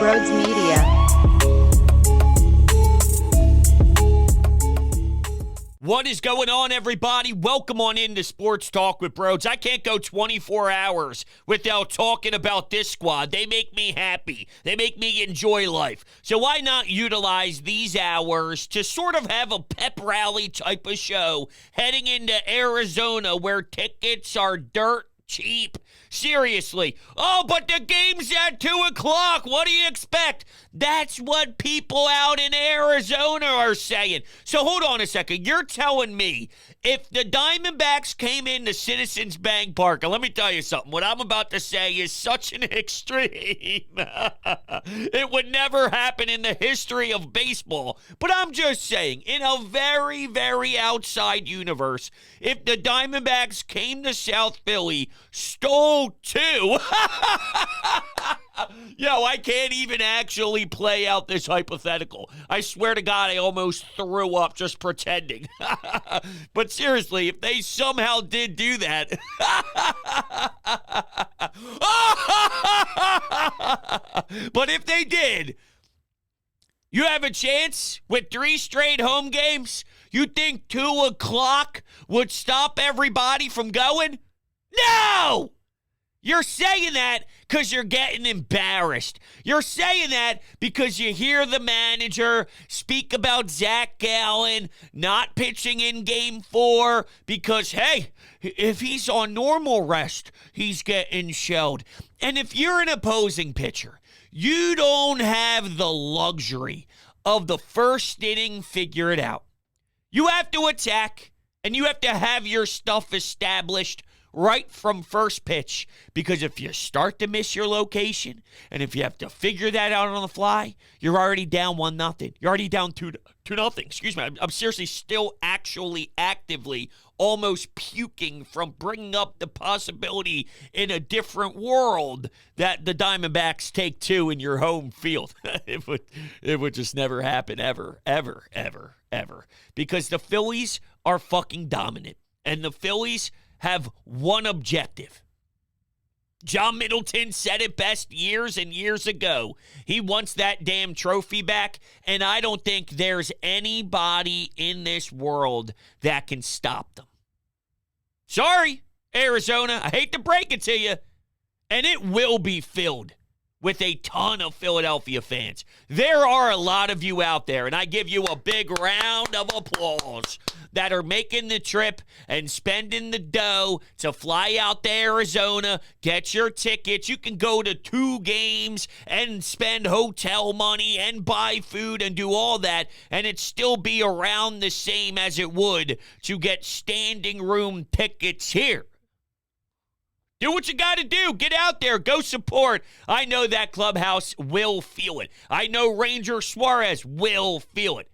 Broads Media. What is going on, everybody? Welcome on into Sports Talk with Broads. I can't go 24 hours without talking about this squad. They make me happy. They make me enjoy life. So why not utilize these hours to sort of have a pep rally type of show heading into Arizona where tickets are dirt cheap? Seriously. Oh, but the game's at 2 o'clock. What do you expect? That's what people out in Arizona are saying. So hold on a second. You're telling me if the Diamondbacks came into Citizens Bank Park, and let me tell you something, what I'm about to say is such an extreme. It would never happen in the history of baseball. But I'm just saying, in a very, very outside universe, if the Diamondbacks came to South Philly, stole two. Yo, I can't even actually play out this hypothetical. I swear to God, I almost threw up just pretending. But seriously, if they somehow did do that. But if they did, you have a chance with 3 straight home games? You think 2 o'clock would stop everybody from going? No! You're saying that because you're getting embarrassed. You're saying that because you hear the manager speak about Zach Gallen not pitching in Game 4 because, hey, if he's on normal rest, he's getting shelled. And if you're an opposing pitcher, you don't have the luxury of the first inning figure it out. You have to attack, and you have to have your stuff established right from first pitch, because if you start to miss your location and if you have to figure that out on the fly, you're already down 1-0. You're already down 2-0. Excuse me. I'm seriously still actually actively almost puking from bringing up the possibility in a different world that the Diamondbacks take 2 in your home field. It would just never happen ever, ever, ever, ever, because the Phillies are fucking dominant, and the Phillies have one objective. John Middleton said it best years and years ago. He wants that damn trophy back, and I don't think there's anybody in this world that can stop them. Sorry, Arizona, I hate to break it to you, and it will be filled with a ton of Philadelphia fans. There are a lot of you out there, and I give you a big round of applause, that are making the trip and spending the dough to fly out to Arizona, get your tickets. You can go to 2 games and spend hotel money and buy food and do all that, and it still be around the same as it would to get standing room tickets here. Do what you got to do. Get out there. Go support. I know that clubhouse will feel it. I know Ranger Suarez will feel it.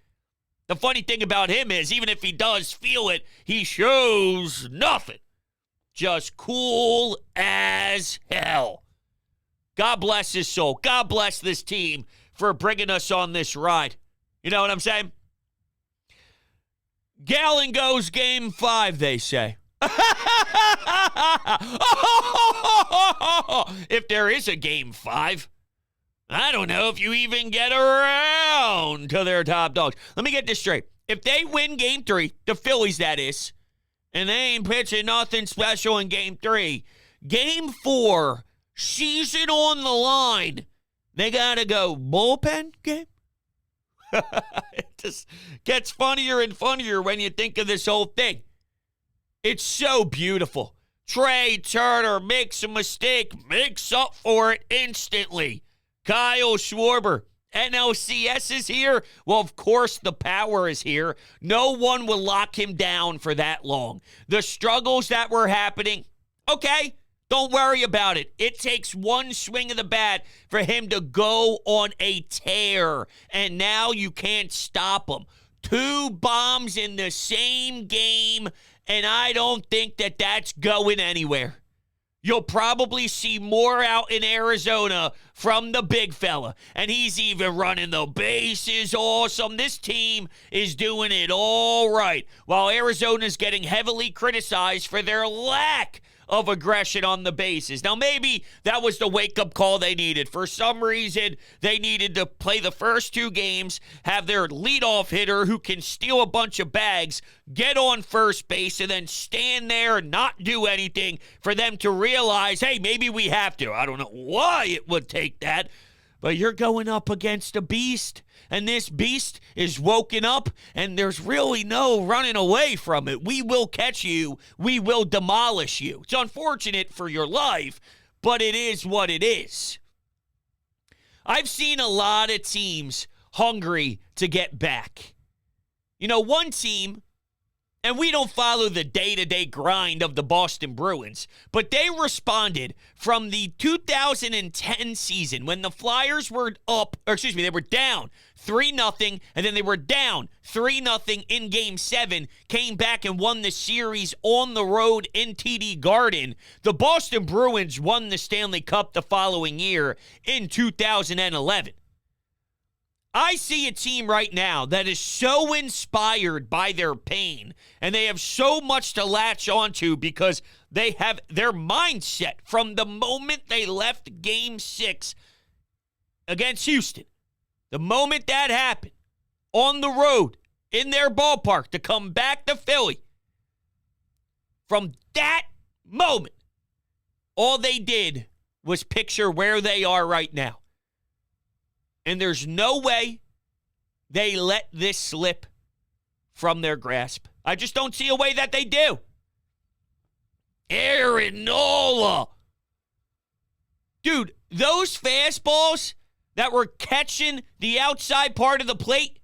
The funny thing about him is, even if he does feel it, he shows nothing. Just cool as hell. God bless his soul. God bless this team for bringing us on this ride. You know what I'm saying? Gallen goes Game 5, they say. If there is a Game 5, I don't know if you even get around to their top dogs. Let me get this straight. If they win Game 3, the Phillies, that is, and they ain't pitching nothing special in Game 3, Game 4, season on the line, they got to go bullpen game? It just gets funnier and funnier when you think of this whole thing. It's so beautiful. Trey Turner makes a mistake, makes up for it instantly. Kyle Schwarber, NLCS is here. Well, of course the power is here. No one will lock him down for that long. The struggles that were happening, okay, don't worry about it. It takes one swing of the bat for him to go on a tear, and now you can't stop him. 2 bombs in the same game, and I don't think that that's going anywhere. You'll probably see more out in Arizona from the big fella. And he's even running the bases awesome. This team is doing it all right. While Arizona's getting heavily criticized for their lack of aggression on the bases. Now, maybe that was the wake-up call they needed. For some reason, they needed to play the first 2 games, have their leadoff hitter who can steal a bunch of bags, get on first base, and then stand there and not do anything for them to realize, hey, maybe we have to. I don't know why it would take that, but you're going up against a beast. And this beast is woken up, and there's really no running away from it. We will catch you. We will demolish you. It's unfortunate for your life, but it is what it is. I've seen a lot of teams hungry to get back. You know, one team, and we don't follow the day-to-day grind of the Boston Bruins, but they responded from the 2010 season when the Flyers were they were down 3-0, and then they were down 3-0 in Game 7, came back and won the series on the road in TD Garden. The Boston Bruins won the Stanley Cup the following year in 2011. I see a team right now that is so inspired by their pain, and they have so much to latch onto because they have their mindset from the moment they left Game 6 against Houston. The moment that happened, on the road, in their ballpark, to come back to Philly, from that moment, all they did was picture where they are right now. And there's no way they let this slip from their grasp. I just don't see a way that they do. Aaron Nola. Dude, those fastballs that were catching the outside part of the plate,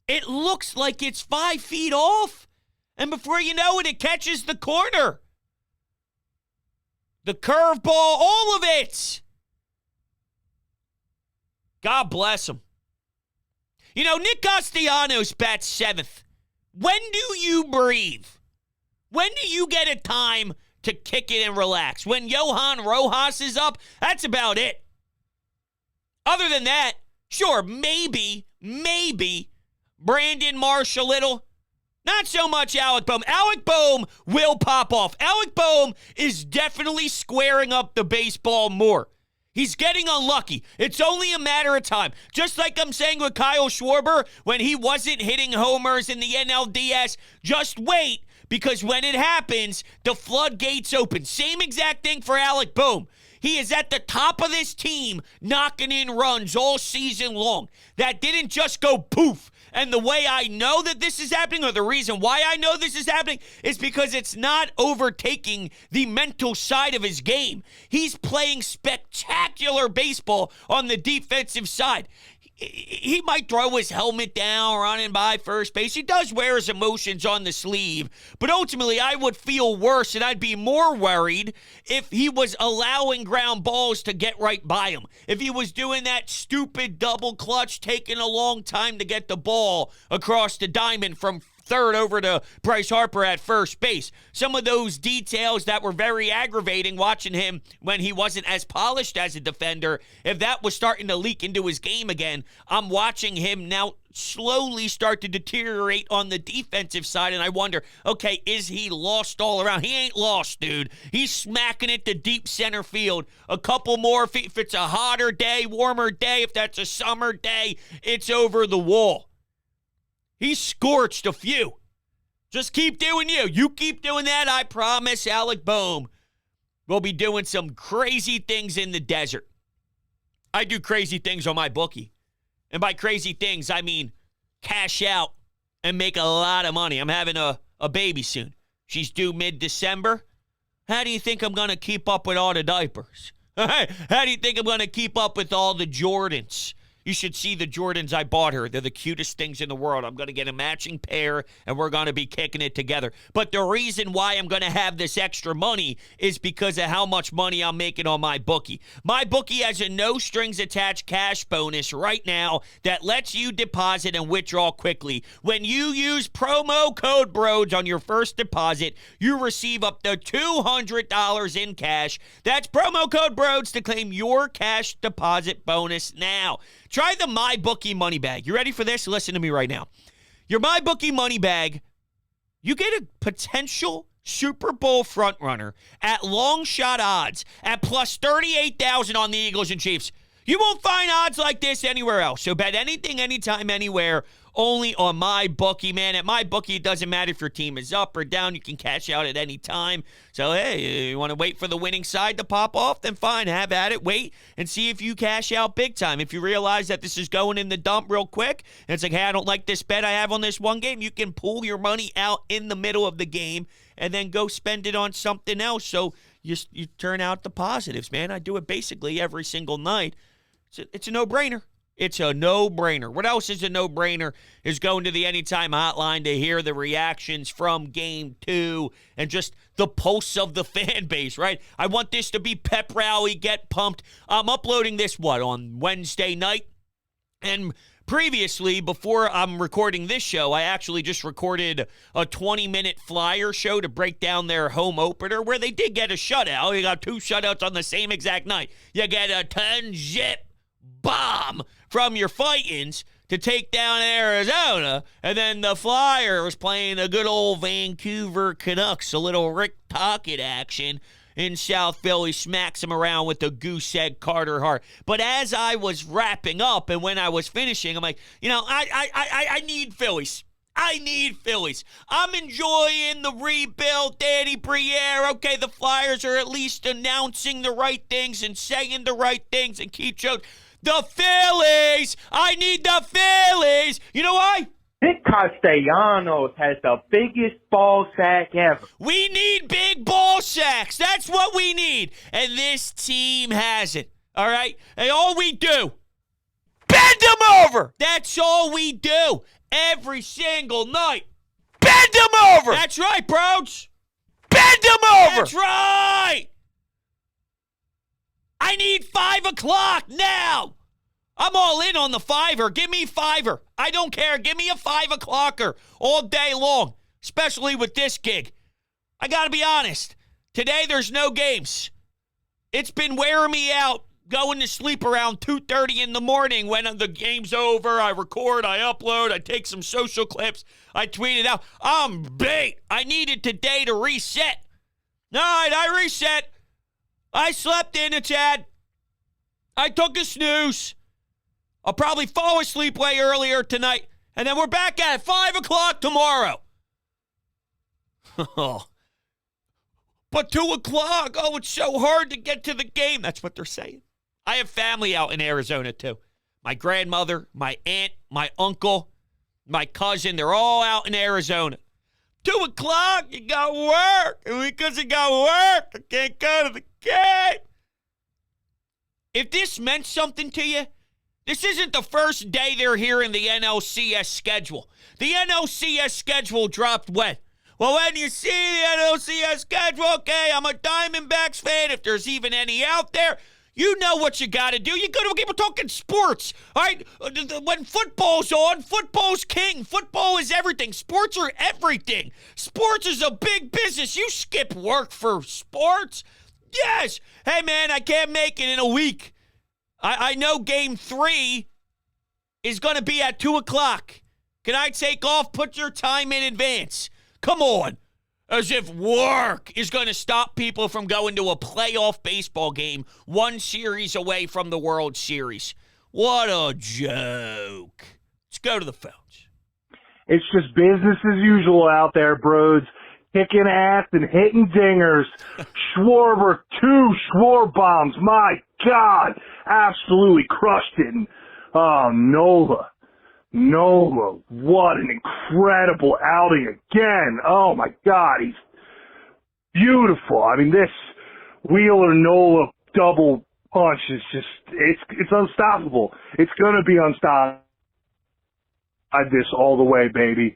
it looks like it's 5 feet off. And before you know it, it catches the corner. The curveball, all of it. God bless him. You know, Nick Castellanos bats 7th. When do you breathe? When do you get a time to kick it and relax? When Johan Rojas is up? That's about it. Other than that, sure, maybe Brandon Marsh a little. Not so much Alec Bohm. Alec Bohm will pop off. Alec Bohm is definitely squaring up the baseball more. He's getting unlucky. It's only a matter of time. Just like I'm saying with Kyle Schwarber when he wasn't hitting homers in the NLDS, just wait, because when it happens, the floodgates open. Same exact thing for Alec Bohm. He is at the top of this team knocking in runs all season long. That didn't just go poof. And the way I know that this is happening, or the reason why I know this is happening, is because it's not overtaking the mental side of his game. He's playing spectacular baseball on the defensive side. He might throw his helmet down running by first base. He does wear his emotions on the sleeve. But ultimately, I would feel worse, and I'd be more worried if he was allowing ground balls to get right by him. If he was doing that stupid double clutch, taking a long time to get the ball across the diamond from third over to Bryce Harper at first base. Some of those details that were very aggravating watching him when he wasn't as polished as a defender, if that was starting to leak into his game again, I'm watching him now slowly start to deteriorate on the defensive side, and I wonder, okay, is he lost all around? He ain't lost, dude. He's smacking it to deep center field. A couple more feet. If it's a hotter day, warmer day, if that's a summer day, it's over the wall. He scorched a few. Just keep doing you. You keep doing that, I promise Alec Bohm will be doing some crazy things in the desert. I do crazy things on MyBookie. And by crazy things, I mean cash out and make a lot of money. I'm having a baby soon. She's due mid-December. How do you think I'm going to keep up with all the diapers? How do you think I'm going to keep up with all the Jordans? You should see the Jordans I bought her. They're the cutest things in the world. I'm going to get a matching pair, and we're going to be kicking it together. But the reason why I'm going to have this extra money is because of how much money I'm making on MyBookie. MyBookie has a no-strings-attached cash bonus right now that lets you deposit and withdraw quickly. When you use promo code BRODES on your first deposit, you receive up to $200 in cash. That's promo code BRODES to claim your cash deposit bonus now. Try the MyBookie money bag. You ready for this? Listen to me right now. Your MyBookie money bag, you get a potential Super Bowl frontrunner at long shot odds at plus 38,000 on the Eagles and Chiefs. You won't find odds like this anywhere else. So bet anything, anytime, anywhere, only on MyBookie, man. At MyBookie, it doesn't matter if your team is up or down. You can cash out at any time. So, hey, you want to wait for the winning side to pop off? Then fine, have at it. Wait and see if you cash out big time. If you realize that this is going in the dump real quick, and it's like, hey, I don't like this bet I have on this one game, you can pull your money out in the middle of the game and then go spend it on something else. So you turn out the positives, man. I do it basically every single night. It's a no-brainer. It's a no-brainer. What else is a no-brainer is going to the Anytime Hotline to hear the reactions from Game 2 and just the pulse of the fan base, right? I want this to be pep rally, get pumped. I'm uploading this, on Wednesday night? And previously, before I'm recording this show, I actually just recorded a 20-minute Flyer show to break down their home opener where they did get a shutout. You got 2 shutouts on the same exact night. You get a 10-zip bomb from your Fightins to take down Arizona, and then the Flyer was playing a good old Vancouver Canucks, a little Rick Tocchet action in South Philly, smacks him around with the goose egg Carter Hart. But as I was wrapping up and when I was finishing, I'm like, I need Phillies. I need Phillies. I'm enjoying the rebuild, Danny Briere. Okay, the Flyers are at least announcing the right things and saying the right things, and Keith Jones. The Phillies! I need the Phillies! You know why? Nick Castellanos has the biggest ball sack ever. We need big ball sacks. That's what we need. And this team has it. All right? And all we do, bend them over. That's all we do. Every single night. Bend them over. That's right, bros. Bend them over. That's right. I need 5 o'clock now. I'm all in on the fiver. Give me fiver. I don't care. Give me a 5 o'clocker all day long, especially with this gig. I got to be honest. Today, there's no games. It's been wearing me out going to sleep around 2:30 in the morning when the game's over. I record, I upload, I take some social clips, I tweet it out. I'm beat. I needed today to reset. All right, I reset. I slept in it, Chad. I took a snooze. I'll probably fall asleep way earlier tonight. And then we're back at 5 o'clock tomorrow. But 2 o'clock, it's so hard to get to the game. That's what they're saying. I have family out in Arizona, too. My grandmother, my aunt, my uncle, my cousin, they're all out in Arizona. 2 o'clock, you got work. And because you got work, I can't go to the game. If this meant something to you, this isn't the first day they're hearing the NLCS schedule. The NLCS schedule dropped when? Well, when you see the NLCS schedule, okay, I'm a Diamondbacks fan, if there's even any out there. You know what you got to do. You go to a game. We're talking sports, all right? When football's on, football's king. Football is everything. Sports are everything. Sports is a big business. You skip work for sports? Yes. Hey, man, I can't make it in a week. I know Game 3 is going to be at 2 o'clock. Can I take off? Put your time in advance. Come on. As if work is going to stop people from going to a playoff baseball game 1 series away from the World Series. What a joke. Let's go to the phones. It's just business as usual out there, bros. Kicking ass and hitting dingers. Schwarber, 2 Schwarber bombs. My God. Absolutely crushed it. And, Nola, what an incredible outing again. Oh, my God. He's beautiful. I mean, this Wheeler-Nola double punch is just, it's unstoppable. It's going to be unstoppable. This all the way, baby.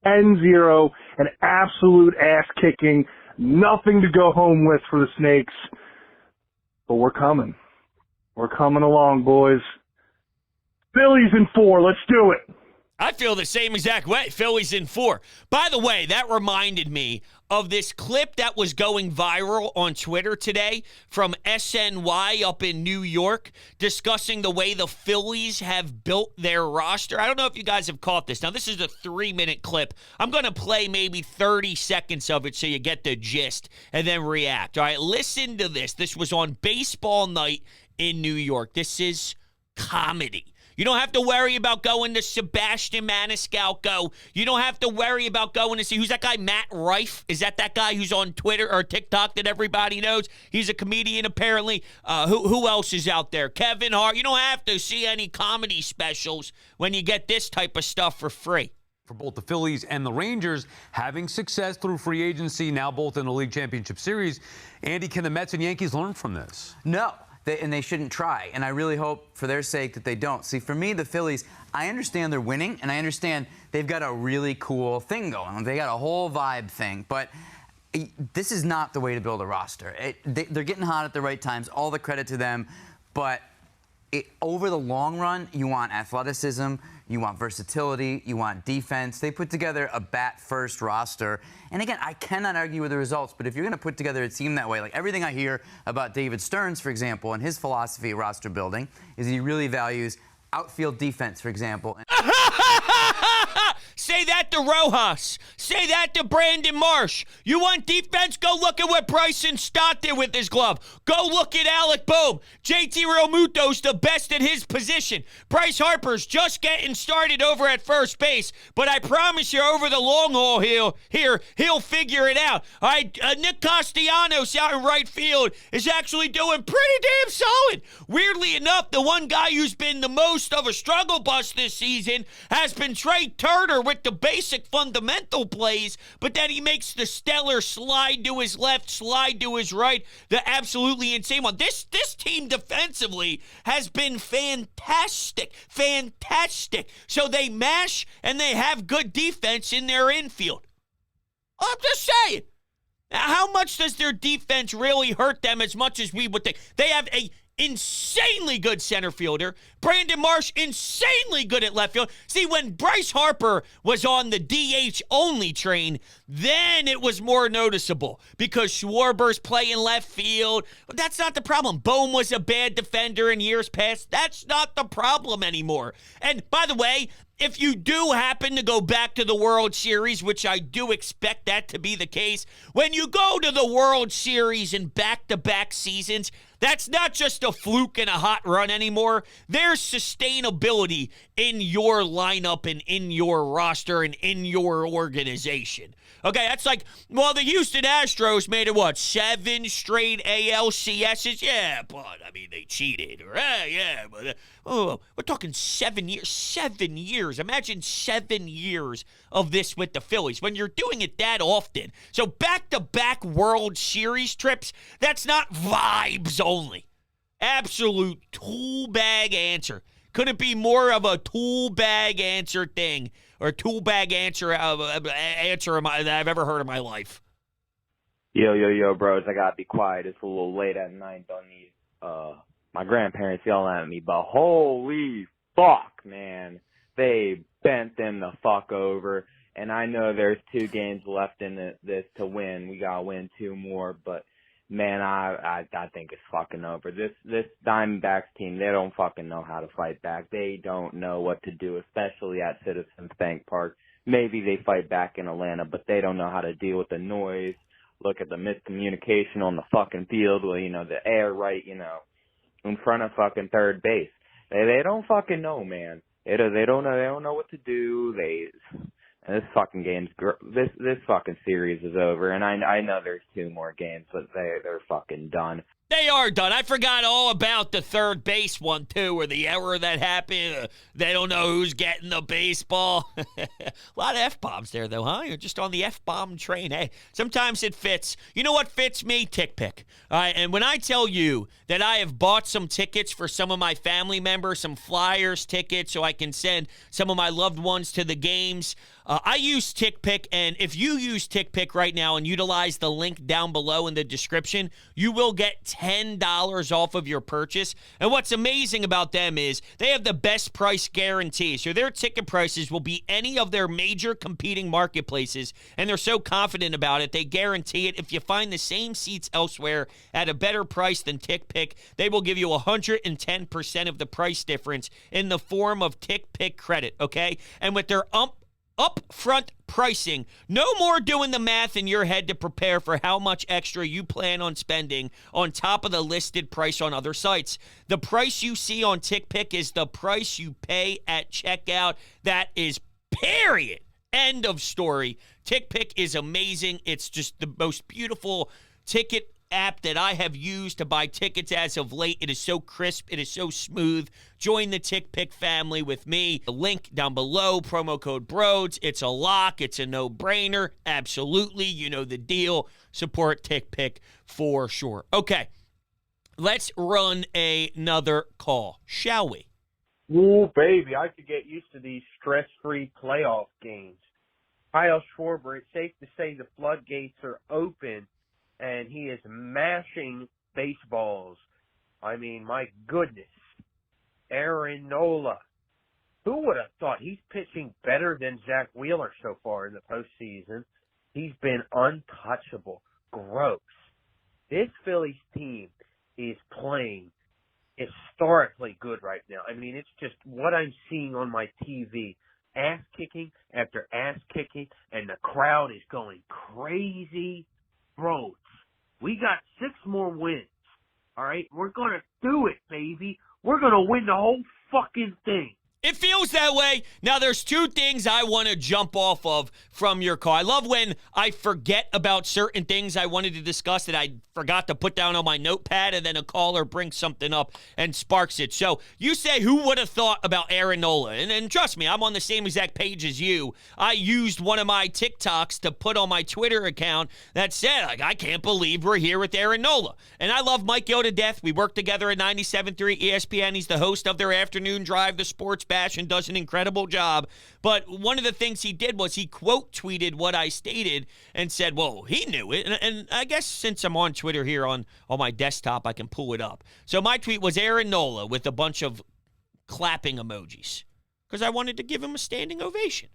10-0, an absolute ass-kicking, nothing to go home with for the Snakes. But we're coming. We're coming along, boys. Phillies in 4. Let's do it. I feel the same exact way. Phillies in 4. By the way, that reminded me of this clip that was going viral on Twitter today from SNY up in New York discussing the way the Phillies have built their roster. I don't know if you guys have caught this. Now, this is a 3-minute clip. I'm going to play maybe 30 seconds of it so you get the gist and then react. All right, listen to this. This was on Baseball Night in New York. This is comedy. You don't have to worry about going to Sebastian Maniscalco. You don't have to worry about going to see, who's that guy, Matt Rife? Is that guy who's on Twitter or TikTok that everybody knows? He's a comedian, apparently. Who else is out there? Kevin Hart. You don't have to see any comedy specials when you get this type of stuff for free. For both the Phillies and the Rangers, having success through free agency, now both in the League Championship Series. Andy, can the Mets and Yankees learn from this? No. They shouldn't try, and I really hope for their sake that they don't. See, for me, the Phillies, I understand they're winning, and I understand they've got a really cool thing going on. They got a whole vibe thing, but this is not the way to build a roster. They're getting hot at the right times, all the credit to them, but over the long run, you want athleticism, you want versatility, you want defense. They put together a bat-first roster. And again, I cannot argue with the results, but if you're going to put together a team that way, like everything I hear about David Stearns, for example, and his philosophy of roster building is he really values outfield defense, for example. Say that to Rojas. Say that to Brandon Marsh. You want defense? Go look at what Bryson Stott did with his glove. Go look at Alec Boehm. JT Realmuto's the best at his position. Bryce Harper's just getting started over at first base, but I promise you over the long haul he'll figure it out. All right, Nick Castellanos out in right field is actually doing pretty damn solid. Weirdly enough, the one guy who's been the most of a struggle bus this season has been Trey Turner with the basic fundamental plays, but then he makes the stellar slide to his left, slide to his right, the absolutely insane one. This team defensively has been fantastic. So they mash and they have good defense in their infield. I'm just saying. How much does their defense really hurt them as much as we would think? They have a insanely good center fielder. Brandon Marsh, insanely good at left field. See, when Bryce Harper was on the DH only train, then it was more noticeable because Schwarber's playing left field. But that's not the problem. Boehm was a bad defender in years past. That's not the problem anymore. And by the way, if you do happen to go back to the World Series, which I do expect that to be the case, when you go to the World Series in back-to-back seasons, that's not just a fluke and a hot run anymore. There's sustainability in your lineup and in your roster and in your organization. Okay, that's like, well, the Houston Astros made it, 7 straight ALCSs? Yeah, but, I mean, they cheated. But we're talking 7 years. 7 years. Imagine 7 years of this with the Phillies when you're doing it that often. So back-to-back World Series trips, that's not vibes only. Absolute tool bag answer. Couldn't be more of a tool bag answer thing or tool bag answer that I've ever heard in my life. Yo, bros, I gotta be quiet. It's a little late at night. Don't need my grandparents yelling at me, but holy fuck, man. They bent them the fuck over. And I know there's 2 games left in this to win. We gotta win 2 more, but man, I think it's fucking over. This Diamondbacks team, they don't fucking know how to fight back. They don't know what to do, especially at Citizens Bank Park. Maybe they fight back in Atlanta, but they don't know how to deal with the noise. Look at the miscommunication on the fucking field, the air right, in front of fucking third base. They don't fucking know, man. They don't know what to do. This fucking this fucking series is over, and I know there's 2 more games, but they're fucking done. They are done. I forgot all about the third base one, too, or the error that happened. They don't know who's getting the baseball. A lot of F-bombs there, though, huh? You're just on the F-bomb train. Hey, sometimes it fits. You know what fits me? TickPick. All right, and when I tell you that I have bought some tickets for some of my family members, some Flyers tickets, so I can send some of my loved ones to the games, I use TickPick, and if you use TickPick right now and utilize the link down below in the description, you will get $10 off of your purchase. And what's amazing about them is they have the best price guarantee. So their ticket prices will be any of their major competing marketplaces, and they're so confident about it, they guarantee it. If you find the same seats elsewhere at a better price than TickPick, they will give you 110% of the price difference in the form of TickPick credit, okay? And with their upfront pricing, no more doing the math in your head to prepare for how much extra you plan on spending on top of the listed price on other sites. The price you see on TickPick is the price you pay at checkout. That is period. End of story. TickPick is amazing. It's just the most beautiful ticket app that I have used to buy tickets as of late. It is so crisp. It is so smooth. Join the TickPick family with me. The link down below, promo code BRODES. It's a lock. It's a no-brainer. Absolutely. You know the deal. Support TickPick for sure. Okay, let's run another call, shall we? Ooh, baby, I could get used to these stress-free playoff games. Kyle Schwarber, it's safe to say the floodgates are open, and he is mashing baseballs. I mean, my goodness. Aaron Nola. Who would have thought he's pitching better than Zach Wheeler so far in the postseason? He's been untouchable. Gross. This Phillies team is playing historically good right now. I mean, it's just what I'm seeing on my TV. Ass kicking after ass kicking, and the crowd is going crazy. Bros, we got 6 more wins. All right? We're going to do it, baby. We're going to win the whole fucking thing. It feels that way. Now, there's 2 things I want to jump off of from your call. I love when I forget about certain things I wanted to discuss that I forgot to put down on my notepad, and then a caller brings something up and sparks it. So you say, who would have thought about Aaron Nola? And trust me, I'm on the same exact page as you. I used one of my TikToks to put on my Twitter account that said, like, I can't believe we're here with Aaron Nola. And I love Mike Gill to death. We work together at 97.3 ESPN. He's the host of their afternoon drive, the Sports Bash, and does an incredible job. But one of the things he did was he quote tweeted what I stated and said, well, he knew it. And I guess since I'm on Twitter here on my desktop, I can pull it up. So my tweet was Aaron Nola with a bunch of clapping emojis because I wanted to give him a standing ovation.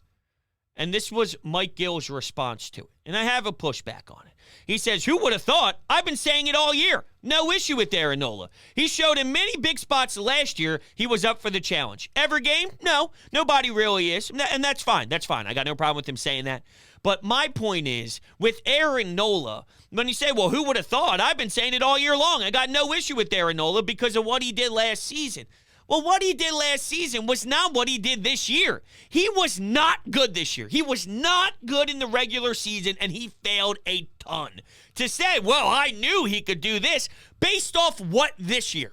And this was Mike Gill's response to it. And I have a pushback on it. He says, who would have thought? I've been saying it all year. No issue with Aaron Nola. He showed in many big spots last year he was up for the challenge. Every game? No. Nobody really is. And that's fine. That's fine. I got no problem with him saying that. But my point is, with Aaron Nola, when you say, well, who would have thought? I've been saying it all year long. I got no issue with Aaron Nola because of what he did last season. Well, what he did last season was not what he did this year. He was not good this year. He was not good in the regular season, and he failed a ton. To say, well, I knew he could do this, based off what this year?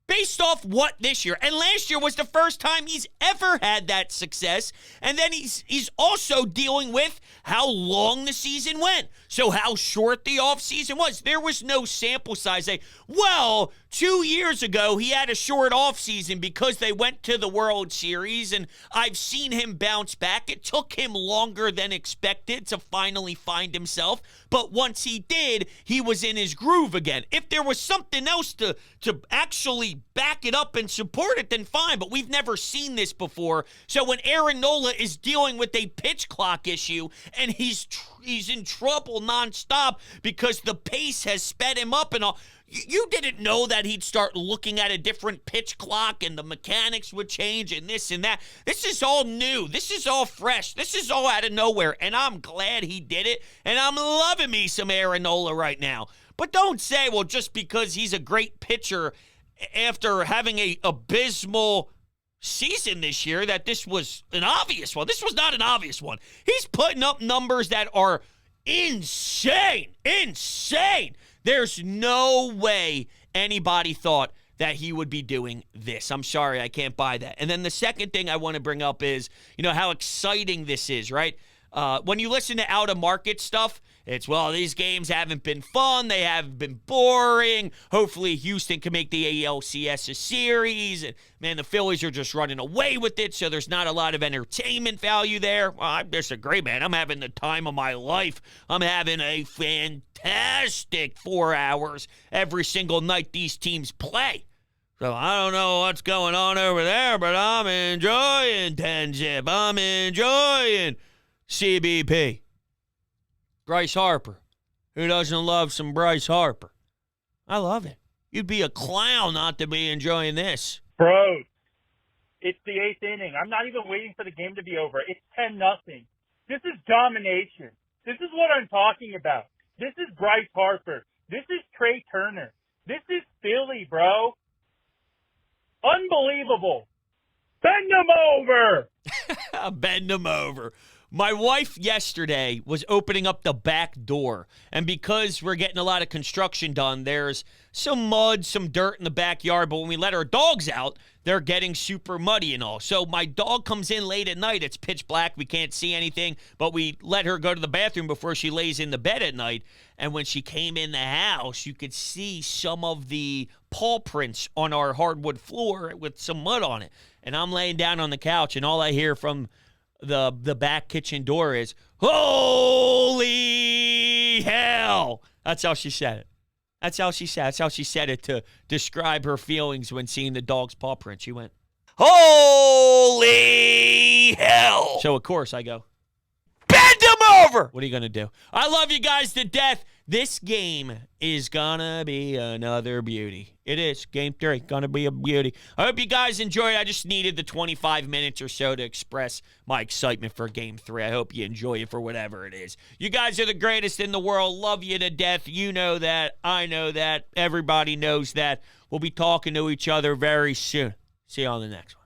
Based off what this year? And last year was the first time he's ever had that success. And then he's also dealing with how long the season went. So how short the offseason was. There was no sample size. Well, 2 years ago, he had a short offseason because they went to the World Series, and I've seen him bounce back. It took him longer than expected to finally find himself, but once he did, he was in his groove again. If there was something else to actually back it up and support it, then fine, but we've never seen this before. So when Aaron Nola is dealing with a pitch clock issue, and he's in trouble nonstop because the pace has sped him up and all, you didn't know that he'd start looking at a different pitch clock and the mechanics would change and this and that. This is all new. This is all fresh. This is all out of nowhere, and I'm glad he did it, and I'm loving me some Aaron Nola right now. But don't say, well, just because he's a great pitcher after having a abysmal season this year, that this was an obvious one. This was not an obvious one. He's putting up numbers that are insane. There's no way anybody thought that he would be doing this. I'm sorry, I can't buy that. And then the second thing I want to bring up is, how exciting this is, right? When you listen to out-of-market stuff, It's, well, these games haven't been fun. They have been boring. Hopefully Houston can make the ALCS a series. And, man, the Phillies are just running away with it, so there's not a lot of entertainment value there. Well, I disagree, man. I'm having the time of my life. I'm having a fantastic 4 hours every single night these teams play. So I don't know what's going on over there, but I'm enjoying 10-zip. I'm enjoying CBP. Bryce Harper. Who doesn't love some Bryce Harper? I love it. You'd be a clown not to be enjoying this. Bro, it's the 8th inning. I'm not even waiting for the game to be over. It's 10-0. This is domination. This is what I'm talking about. This is Bryce Harper. This is Trey Turner. This is Philly, bro. Unbelievable. Bend them over. Bend them over. My wife yesterday was opening up the back door, and because we're getting a lot of construction done, there's some mud, some dirt in the backyard, but when we let our dogs out, they're getting super muddy and all. So my dog comes in late at night. It's pitch black. We can't see anything, but we let her go to the bathroom before she lays in the bed at night. And when she came in the house, you could see some of the paw prints on our hardwood floor with some mud on it. And I'm laying down on the couch, and all I hear from the back kitchen door is, "Holy hell!" That's how she said it. That's how she said it to describe her feelings when seeing the dog's paw print. She went, "Holy hell!" So of course I go, "Bend him over!" What are you gonna do? I love you guys to death. This game is gonna be another beauty. It is. Game 3, gonna be a beauty. I hope you guys enjoyed. I just needed the 25 minutes or so to express my excitement for Game 3. I hope you enjoy it for whatever it is. You guys are the greatest in the world. Love you to death. You know that. I know that. Everybody knows that. We'll be talking to each other very soon. See you on the next one.